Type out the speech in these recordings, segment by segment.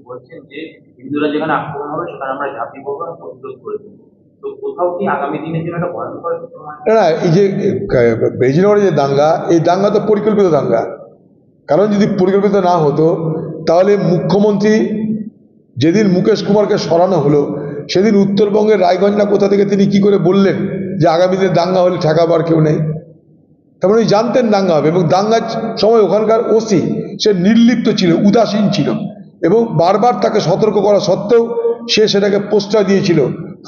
বলছেন যে হিন্দুরা যেখানে আক্রমণ হবে সেখানে আমরা ঝাঁপিয়ে পড়বো এবং প্রতিরোধ করে দেবো। তো কোথাও কি আগামী দিনের জন্য একটা ভয়ঙ্কর সময়? না না, এই যে ব্রেজিনগরে যে দাঙ্গা, এই দাঙ্গা তো পরিকল্পিত দাঙ্গা। কারণ যদি পরিকল্পিত না হতো তাহলে মুখ্যমন্ত্রী যেদিন মুকেশ কুমারকে সরানো হলো সেদিন উত্তরবঙ্গের রায়গঞ্জ না কোথা থেকে তিনি কি করে বললেন যে আগামী দিনে দাঙ্গা হলে ঠেকাবার কেউ নেই। তার মানে জানতেন দাঙ্গা হবে, এবং দাঙ্গার সময় ওখানকার ওসি সে নির্লিপ্ত ছিল, উদাসীন ছিল, এবং বারবার তাকে সতর্ক করা সত্ত্বেও সে সেটাকে প্রশ্রয় দিয়েছিল।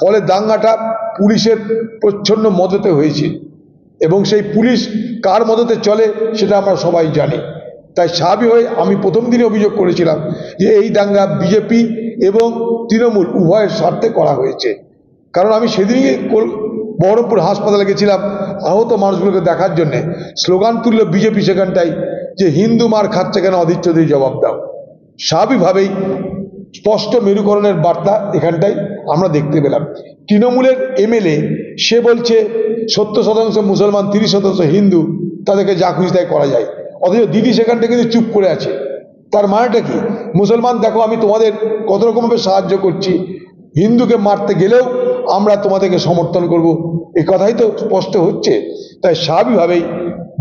ফলে দাঙ্গাটা পুলিশের প্রচ্ছন্ন মদতে হয়েছে, এবং সেই পুলিশ কার মদতে চলে সেটা আমরা সবাই জানি। তাই স্বাভাবিক হয়ে আমি প্রথম দিনে অভিযোগ করেছিলাম যে এই দাঙ্গা বিজেপি এবং তৃণমূল উভয়ের স্বার্থে করা হয়েছে। কারণ আমি সেদিনই বহরমপুর হাসপাতালে গেছিলাম আহত মানুষগুলোকে দেখার জন্যে। স্লোগান তুলল বিজেপি সেখানটাই যে হিন্দু মার খাচ্ছে কেন, অধীর চৌধুরী জবাব দাও। স্বাভাবিকভাবেই স্পষ্ট মেরুকরণের বার্তা এখানটাই আমরা দেখতে পেলাম। তৃণমূলের এমএলএ সে বলছে 70% মুসলমান, 30% হিন্দু, তাদেরকে যা খুশি তাই করা যায়। অথচ দিদি সেখানটা কিন্তু চুপ করে আছে। তার মানেটা কি? মুসলমান দেখো আমি তোমাদের কত রকমভাবে সাহায্য করছি, হিন্দুকে মারতে গেলেও আমরা তোমাদেরকে সমর্থন করব, এই কথাই তো স্পষ্ট হচ্ছে। তাই স্বাভাবিকভাবেই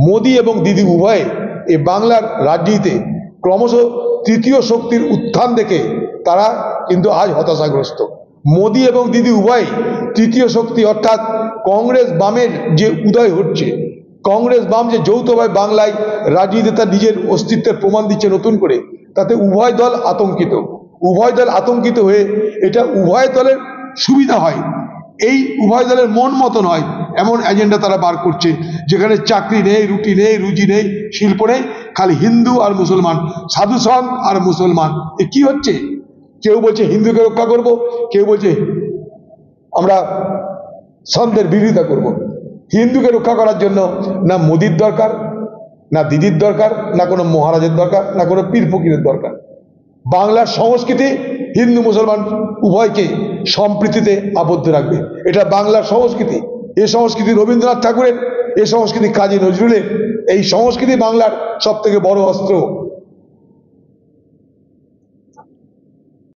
মোদি এবং দিদি উভয়ে এই বাংলার রাজনীতিতে ক্রমশ তৃতীয় শক্তির উত্থান দেখে তারা কিন্তু আজ হতাশাগ্রস্ত। মোদি এবং দিদি উভয় তৃতীয় শক্তি, অর্থাৎ কংগ্রেস বামের যে উদয় হচ্ছে, কংগ্রেস বাম যে যৌথভাবে বাংলায় রাজনীতিতে তার নিজের অস্তিত্বের প্রমাণ দিচ্ছে নতুন করে, তাতে উভয় দল আতঙ্কিত। উভয় দল আতঙ্কিত হয়ে এটা উভয় দলের সুবিধা হয়, এই উভয় দলের মন মতন হয় এমন এজেন্ডা তারা বার করছে, যেখানে চাকরি নেই, রুটি নেই, রুজি নেই, শিল্প নেই, খালি হিন্দু আর মুসলমান, সাধু সঙ্গ আর মুসলমান। এ কি হচ্ছে? কেউ বলছে হিন্দুকে রক্ষা করব, কেউ বলছে আমরা সন্তের বিরোধিতা করব। হিন্দুকে রক্ষা করার জন্য না মোদির দরকার, না দিদির দরকার, না কোনো মহারাজের দরকার, না কোনো পীর ফকিরের দরকার। বাংলার সংস্কৃতি হিন্দু মুসলমান উভয়কে সম্প্রীতিতে আবদ্ধ রাখবে, এটা বাংলার সংস্কৃতি। এ সংস্কৃতি রবীন্দ্রনাথ ঠাকুরের, এ সংস্কৃতি কাজী নজরুলের, এই সংস্কৃতি বাংলার সব থেকে বড় অস্ত্র।